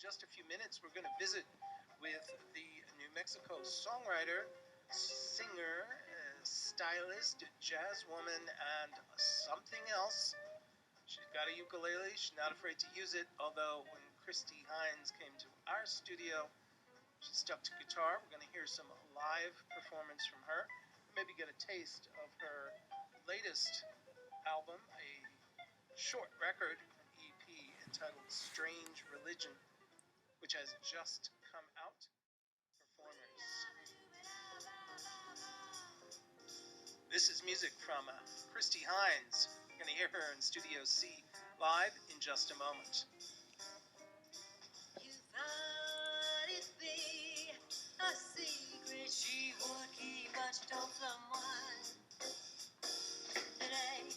just a few minutes, we're going to visit with the New Mexico songwriter, singer, stylist, jazz woman, and something else. She's got a ukulele. She's not afraid to use it, although when Christy Hines came to our studio, she stuck to guitar. We're going to hear some live performance from her, maybe get a taste of her latest album, a short record, an EP entitled Strange Religion, which has just come out. Performers. This is music from Christy Hines. We're going to hear her in Studio C live in just a moment. You thought it'd be a secret she would keep, but she told someone today.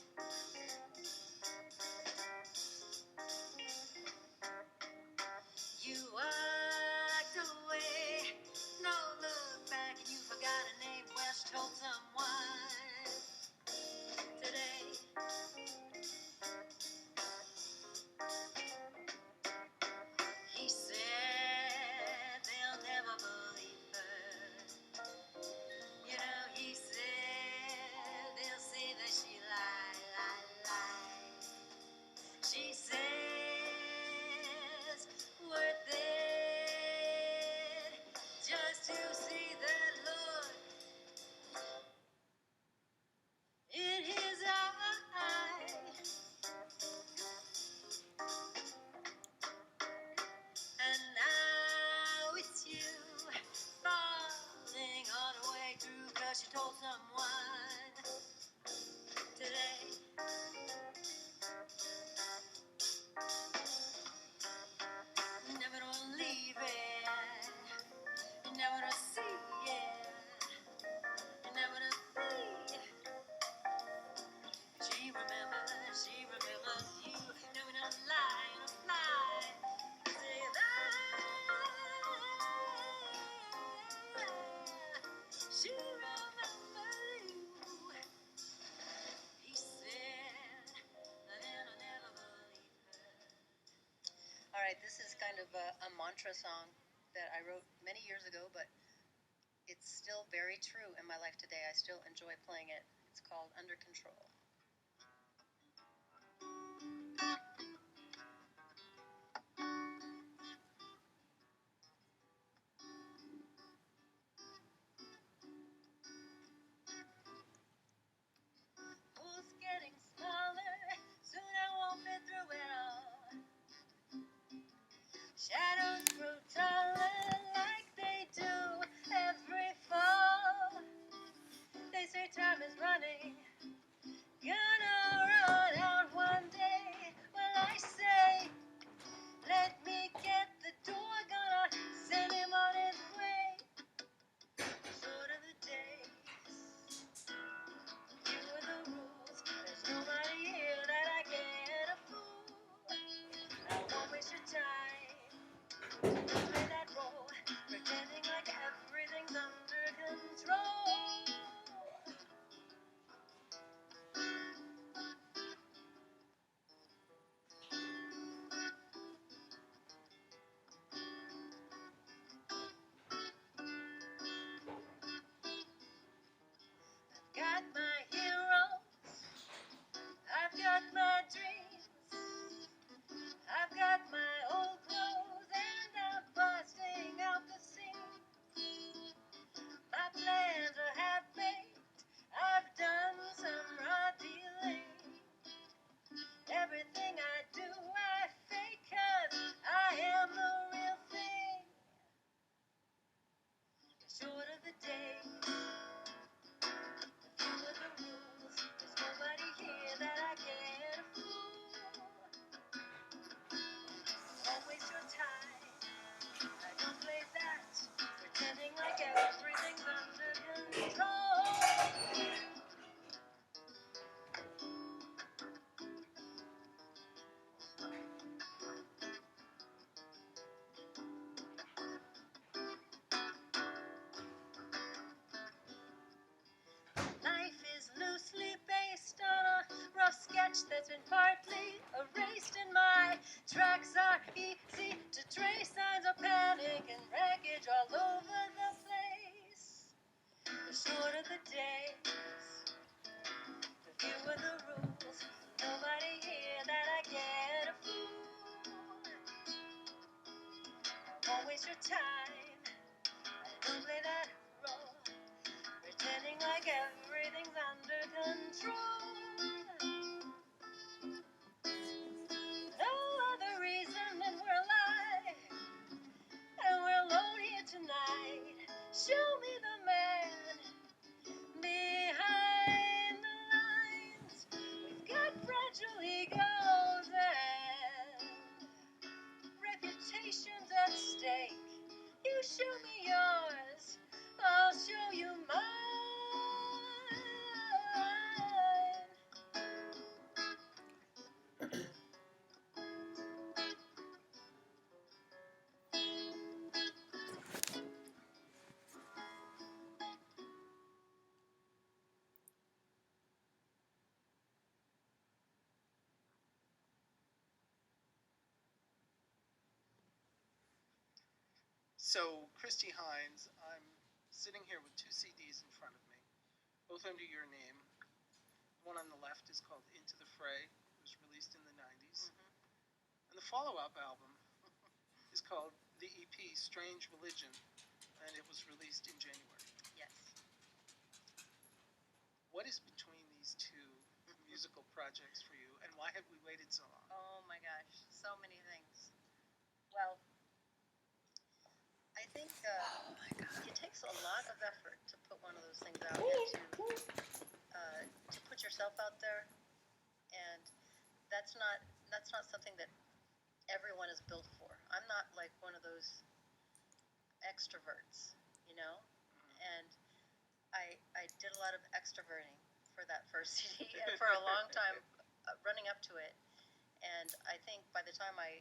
You walked away, no look back, and you forgot her name. Well, she told someone today. He said they'll never believe her. You know, he said they'll say that she lied. She says worth it just to see that look in his eye. And now it's you falling on her way through, 'cause she told someone today. Never gonna leave it, never gonna see it, never gonna see. She remembers you, never gonna lie and fly. Say that she remembers you. He said that I'll never believe her. All right, this is kind of a mantra song that I wrote many years ago, but it's still very true in my life today. I still enjoy playing it. It's called Under Control. Pool's getting smaller, soon I won't fit through it all. Shadows grow taller like they do every fall. They say time is running, gonna run out one day. Well, I say, let me get the door, gonna send him on his way. Short of the days, you are the rules. There's nobody here that I can't fool. I won't waste your time. Don't play that role, pretending like everything's under control. Got my heroes, I've got my dreams, I've got my old clothes, and I'm busting out the seams. My plans are half-baked, I've done some raw dealing. Everything I do, I fake, 'cause I am the real thing. Short of the day, few of the rules. There's nobody here that I can't fool. Don't waste your time. I don't play that, pretending like everything's under control. Life is loosely based on a rough sketch that's been partly erased, and my tracks are easy to trace. the days, the fewer the rules. Nobody here that I get a fool. I won't waste your time. I don't play that role, pretending like everything's under control. No other reason than we're alive, and we're alone here tonight. Show me the man behind the lines. We've got fragile egos and reputations at stake. You show me yours, I'll show you mine. So, Christy Hines, I'm sitting here with two CDs in front of me, both under your name. The one on the left is called Into the Fray. It was released in the 90s. And the follow-up album is called the EP Strange Religion, and it was released in January. Yes. What is between these two musical projects for you, and why have we waited so long? Oh my gosh, so many things. Well, I think it takes a lot of effort to put one of those things out and to put yourself out there, and that's not something that everyone is built for. I'm not like one of those extroverts, you know, and I did a lot of extroverting for that first CD and for a long time running up to it, and I think by the time I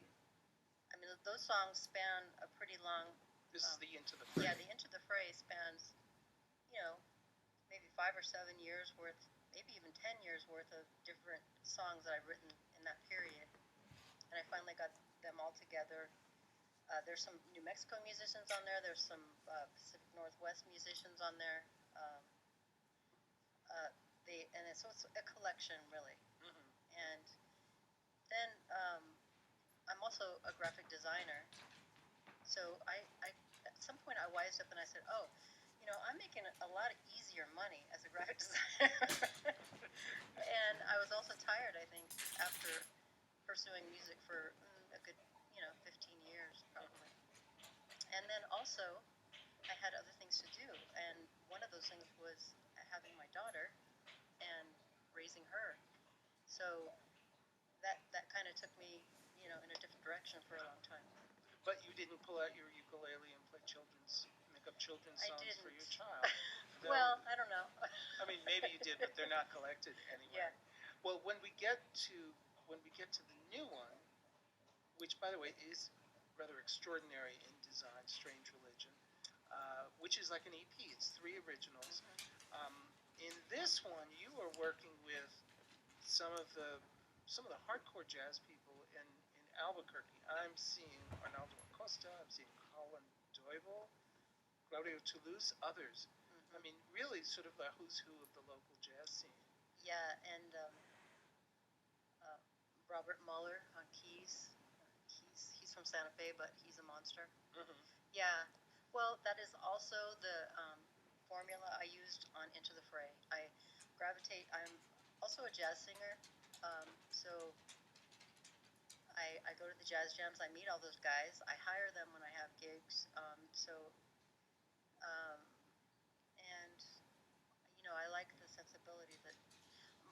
mean those songs span a pretty long. This is the Into the Fray. Yeah, the Into the Fray spans, you know, maybe 5 or 7 years worth, maybe even 10 years worth of different songs that I've written in that period. And I finally got them all together. There's some New Mexico musicians on there. There's some Pacific Northwest musicians on there. So it's a collection, really. Mm-hmm. And then I'm also a graphic designer. So I at some point I wised up and I said, oh, you know, I'm making a lot easier money as a graphic designer. And I was also tired, I think, after pursuing music for a good, 15 years probably. And then also I had other things to do, and one of those things was having my daughter and raising her. So that kind of took me, in a different direction for a long time. But you didn't pull out your ukulele and make up children's songs for your child. Well, I don't know. I mean, maybe you did, but they're not collected anyway. Yeah. Well, when we get to the new one, which by the way is rather extraordinary in design, Strange Religion, which is like an EP. It's 3 originals. In this one, you are working with some of the hardcore jazz people in Albuquerque. I'm seeing Arnaldo Acosta. I'm seeing Colin Doivel, Claudio Toulouse, others. I mean, really sort of the who's who of the local jazz scene. Yeah, and Robert Muller on keys. He's from Santa Fe, but he's a monster. Mm-hmm. Yeah. Well, that is also the formula I used on Into the Fray. I'm also a jazz singer, so I go to the jazz jams. I meet all those guys. I hire them when I have gigs. And I like the sensibility that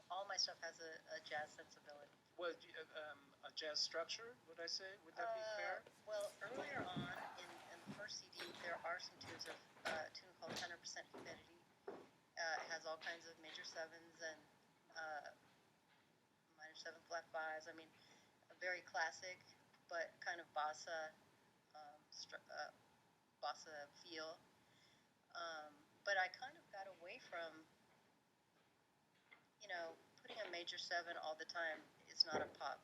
all my stuff has a jazz sensibility. Well, a jazz structure, would I say? Would that be fair? Well, earlier on in the first CD, there are some tunes of a tune called 100% Humidity. It has all kinds of major sevens and minor 7 flat 5s. I mean, a very classic, but kind of bossa feel. But I kind of got away from, putting a major 7 all the time is not a pop.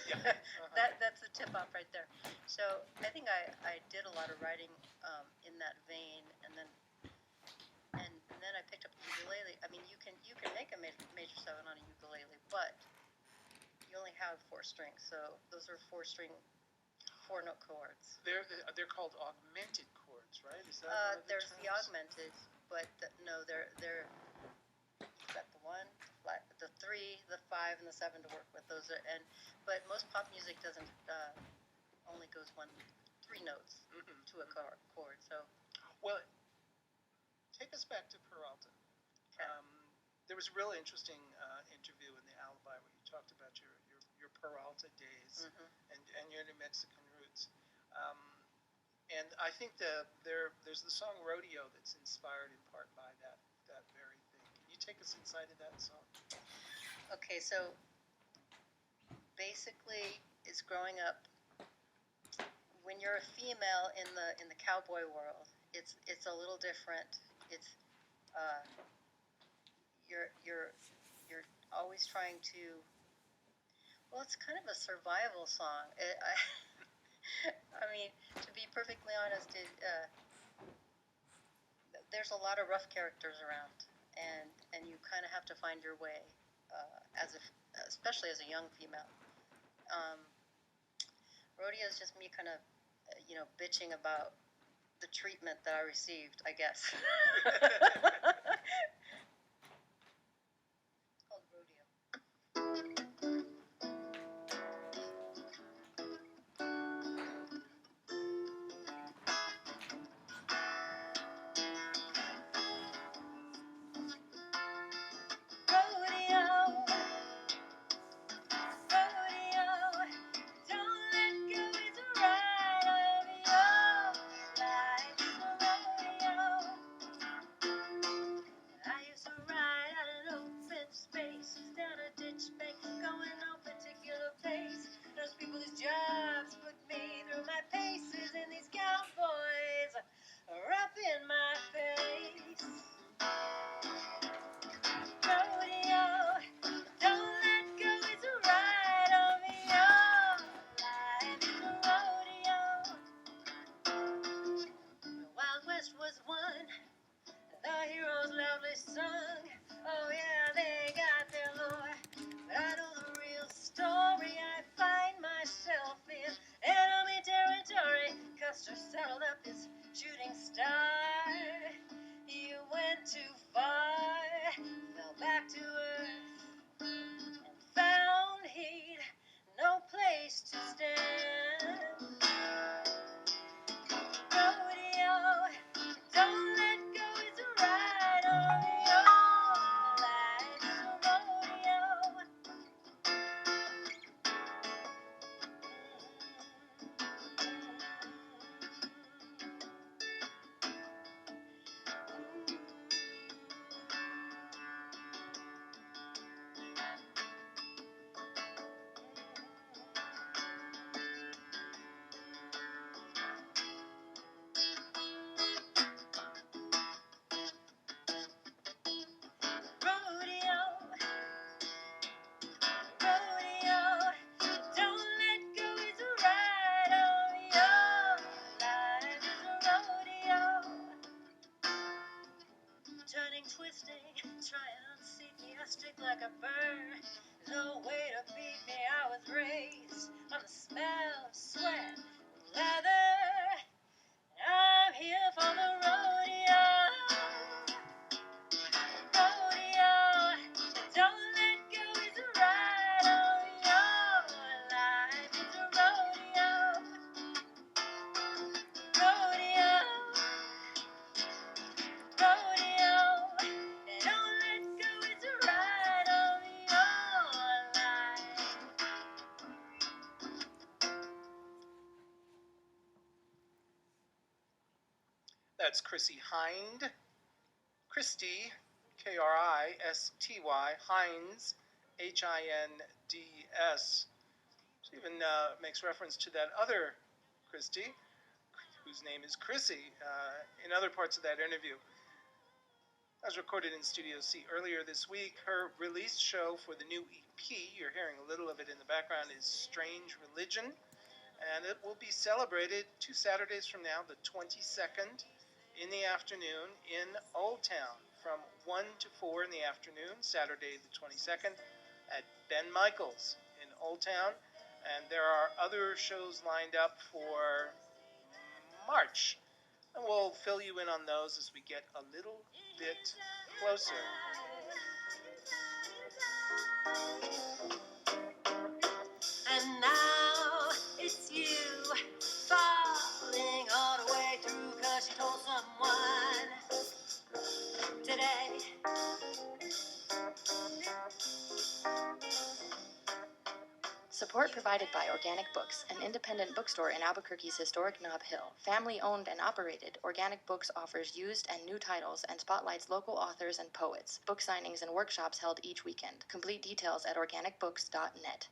Yeah. Uh-huh. That's a tip off right there. So I think I did a lot of writing in that vein, and then I picked up the ukulele. I mean, you can make a major 7 on a ukulele, but you only have 4 strings, so those are 4-string, 4-note chords. They're called augmented chords, right? Is that one of the There's terms? the augmented, but no, they're you've got the 1, the flat, the 3, the 5, and the 7 to work with. Those are but most pop music doesn't only goes 3 notes to a chord. So well, take us back to Peralta. okay. There was a real interesting interview in the Alibi where you talked about your Peralta days and your New Mexican roots. And I think there's the song Rodeo that's inspired in part by that very thing. Can you take us inside of that song? Okay, so basically, it's growing up. When you're a female in the cowboy world, it's a little different. It's you're always trying to. Well, it's kind of a survival song. I mean, to be perfectly honest, there's a lot of rough characters around, and you kind of have to find your way, especially as a young female. Rodeo is just me kind of, bitching about the treatment that I received, I guess. It's called Rodeo. Jobs put me through my paces, and these cowboys are up in my face. Rodeo, don't let go, it's a ride on me, oh, life is a rodeo. The Wild West was won, the heroes loudly sung, oh yeah, they got their lore, but I know the real story. I find myself in enemy territory. Custer saddled up his shooting star. He went too far, fell back to earth, and found he'd no place to stand. Rodeo, don't let go, it's a ride on your life is a rodeo. Rodeo, don't let go, it's a ride on your life is a rodeo. Turning, twisting, trying to unseat me, I stick like a burr. No way to beat me, I was raised on the smell of sweat and leather. I'm here for the rodeo. Rodeo, don't let go, it's a ride on your life. It's a rodeo. Rodeo, don't let go, it's a ride on your life. That's Chrissy Hind. Christy, Kristy, Hinds, Hinds. She even makes reference to that other Christy, whose name is Chrissy, in other parts of that interview. As recorded in Studio C earlier this week, her release show for the new EP, you're hearing a little of it in the background, is Strange Religion, and it will be celebrated 2 Saturdays from now, the 22nd, in the afternoon in Old Town. from 1 to 4 in the afternoon, Saturday the 22nd, at Ben Michaels in Old Town. And there are other shows lined up for March. And we'll fill you in on those as we get a little bit closer. And now it's you falling all the way through 'cause you told someone today. Support provided by Organic Books, an independent bookstore in Albuquerque's historic Nob Hill. Family-owned and operated, Organic Books offers used and new titles and spotlights local authors and poets. Book signings and workshops held each weekend. Complete details at organicbooks.net.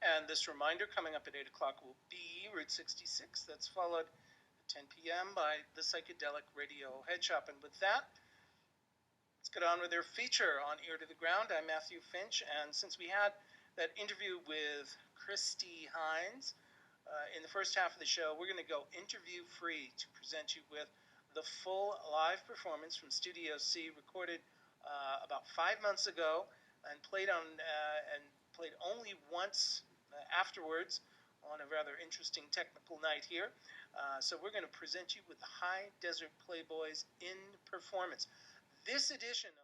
And this reminder coming up at 8 o'clock will be Route 66. That's followed at 10 p.m. by the Psychedelic Radio Head Shop. And with that, let's get on with their feature on Ear to the Ground. I'm Matthew Finch, and since we had that interview with Christy Hines in the first half of the show, we're going to go interview-free to present you with the full live performance from Studio C, recorded about 5 months ago and played only once afterwards on a rather interesting technical night here. So we're going to present you with the High Desert Playboys in performance. This edition of